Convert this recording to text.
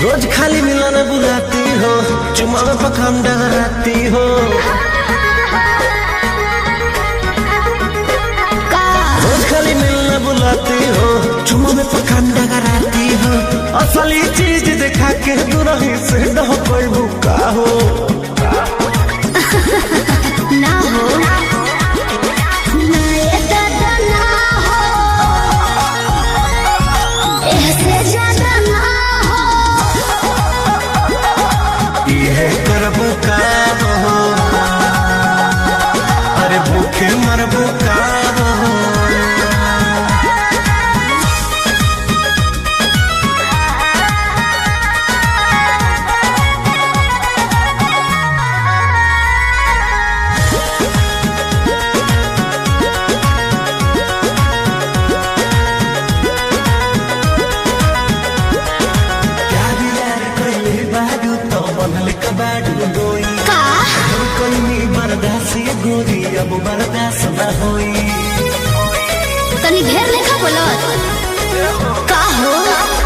रोज खाली मिलन बुलाती हो, चुमा में पखाम डगराती हो। रोज खाली मिलन बुलाती हो, चुमा में पखाम डगराती हो। असली चीज दिखा के दुरही से न कोई भूखा हो ना हो करबू का हो, अरे भूखे मरबू का हो। गोरी अब बर्दाश्त न होई, तनी ढेर लेखा बोलत का हो।